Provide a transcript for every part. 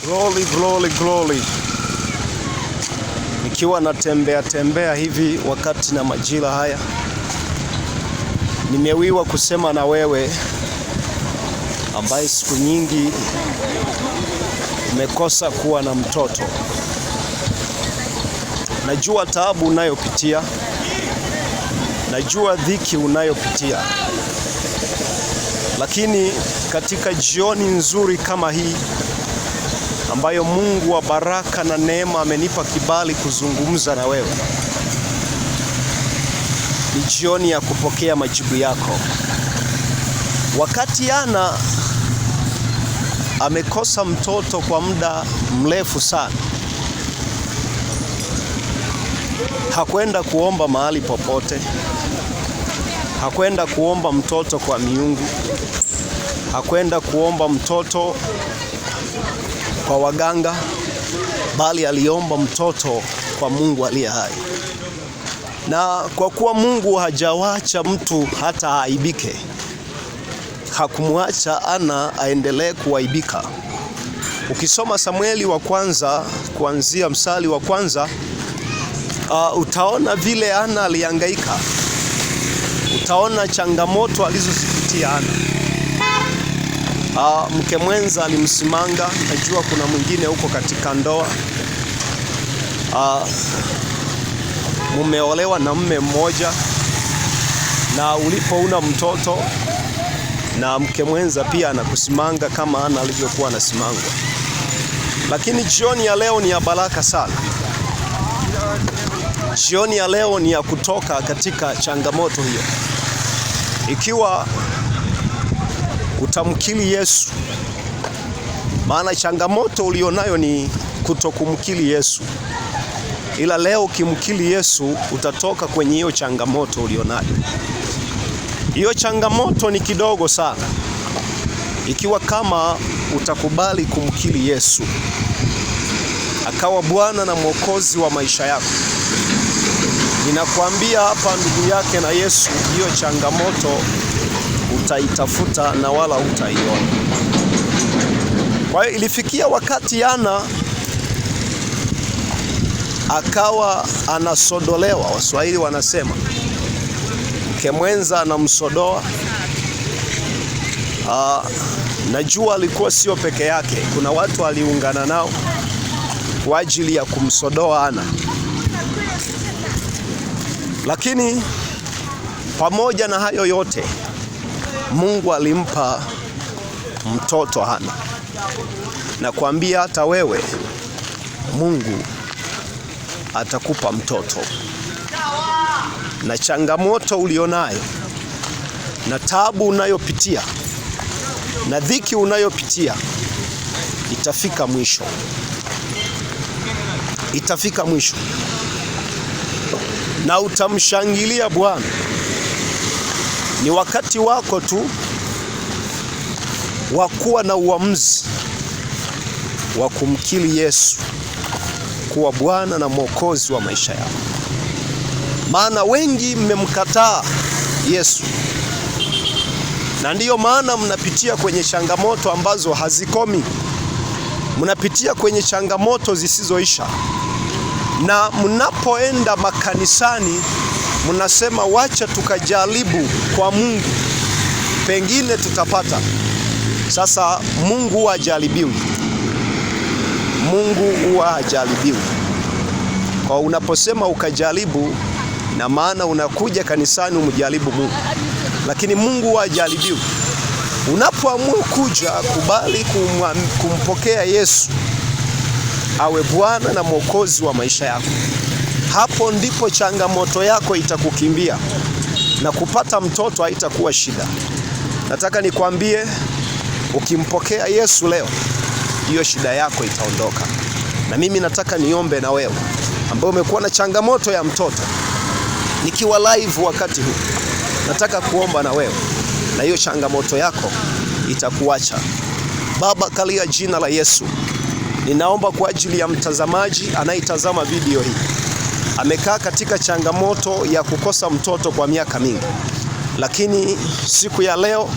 Glory, glory, glory. Nikiwa natembea hivi wakati na majira haya, nimewiwa kusema na wewe ambaye siku nyingi umekosa kuwa na mtoto. Najua taabu unayopitia, najua dhiki unayopitia, lakini katika jioni nzuri kama hii ambayo Mungu wa baraka na neema amenipa kibali kuzungumza na wewe, ni jioni ya kupokea majibu yako. Wakati Ana amekosa mtoto kwa muda mrefu sana, hakwenda kuomba mahali popote, hakwenda kuomba mtoto kwa miungu, hakwenda kuomba mtoto kwa waganga, bali aliomba mtoto kwa Mungu aliye hai. Na kwa kuwa Mungu hajawacha mtu hata aibike, hakumwacha Ana aendelee kuaibika. Ukisoma Samueli wa kwanza kuanzia mstari wa kwanza, utaona vile Ana alihangaika. Utaona changamoto alizozipitia Ana. Mke mwenza alimsimanga. Najua kuna mwingine huko katika ndoa, mumeolewa na mume mmoja, na ulipouna mtoto na mke mwenza pia anakusimanga kama Ana alivyokuwa anasimangwa. Lakini jioni ya leo ni ya baraka sana. Jioni ya leo ni ya kutoka katika changamoto hiyo. Ikiwa utamkiri Yesu, maana changamoto ulionayo ni kutokumkiri Yesu. Ila leo ukimkiri Yesu utatoka kwenye hiyo changamoto ulionayo. Hiyo changamoto ni kidogo sana, ikiwa kama utakubali kumkiri Yesu akawa Bwana na Mwokozi wa maisha yako. Ninakwambia hapa, ndugu yake na Yesu, hiyo changamoto utaitafuta na wala hutaiona. Kwa hiyo ilifikia wakati Ana akawa anasodolewa. Waswahili wanasema mke mwenza anamsodoa. Najua alikuwa sio peke yake, kuna watu aliungana nao kwa ajili ya kumsodoa Ana. Lakini pamoja na hayo yote, Mungu alimpa mtoto Ana. Na kuambia hata wewe, Mungu atakupa mtoto. Na changamoto ulionayo, na taabu unayopitia, na dhiki unayopitia, itafika mwisho. Itafika mwisho. Na utamshangilia Bwana. Ni wakati wako tu wa kuwa na uamuzi wa kumkiri Yesu kuwa Bwana na Mwokozi wa maisha yako. Maana wengi mmemkataa Yesu, na ndiyo maana mnapitia kwenye changamoto ambazo hazikomi. Mnapitia kwenye changamoto zisizoisha. Na mnapoenda makanisani mnasema wacha tukajaribu kwa Mungu, pengine tutapata. Sasa Mungu huwa hajaribiwi. Mungu huwa hajaribiwi. Kwa unaposema ukajaribu, na maana unakuja kanisani umjaribu Mungu. Lakini Mungu huwa hajaribiwi. Unapoamua kuja, kubali kumpokea Yesu awe Bwana na Mwokozi wa maisha yako, hapo ndipo changamoto yako itakukimbia, na kupata mtoto haitakuwa shida. Nataka nikwambie, ukimpokea Yesu leo, hiyo shida yako itaondoka. Na mimi nataka niombe na wewe ambaye umekuwa na changamoto ya mtoto. Nikiwa live wakati huu, nataka kuomba na wewe, na hiyo changamoto yako itakuacha. Baba, katika jina la Yesu, ninaomba kwa ajili ya mtazamaji anayetazama video hii. Amekaa katika changamoto ya kukosa mtoto kwa miaka mingi, lakini siku ya leo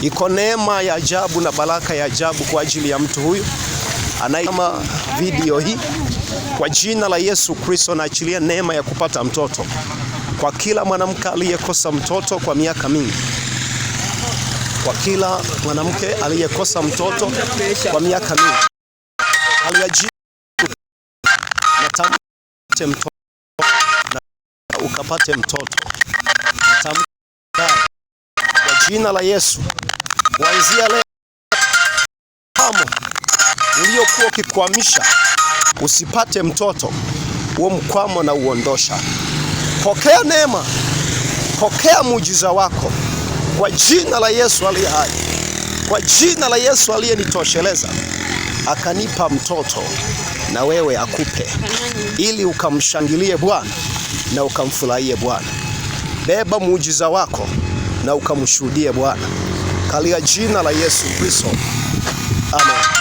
iko neema ya ajabu na baraka ya ajabu kwa ajili ya mtu huyu anaitazama video hii, kwa jina la Yesu Kristo naachilia neema ya kupata mtoto kwa kila mwanamke aliyekosa mtoto kwa miaka mingi, kwa kila mwanamke aliyekosa mtoto kwa miaka mingi. Natamke mtoto na ukapate mtoto. Natamka kwa jina la Yesu, kuanzia leo uliokuwa ukikwamisha usipate mtoto, huo mkwamo na uondosha. Pokea neema, pokea muujiza wako kwa jina la Yesu aliye hai, kwa jina la Yesu aliyenitosheleza akanipa mtoto, na wewe akupe, ili ukamshangilie Bwana na ukamfurahie Bwana. Beba muujiza wako na ukamshuhudie Bwana, katika jina la Yesu Kristo. Amen.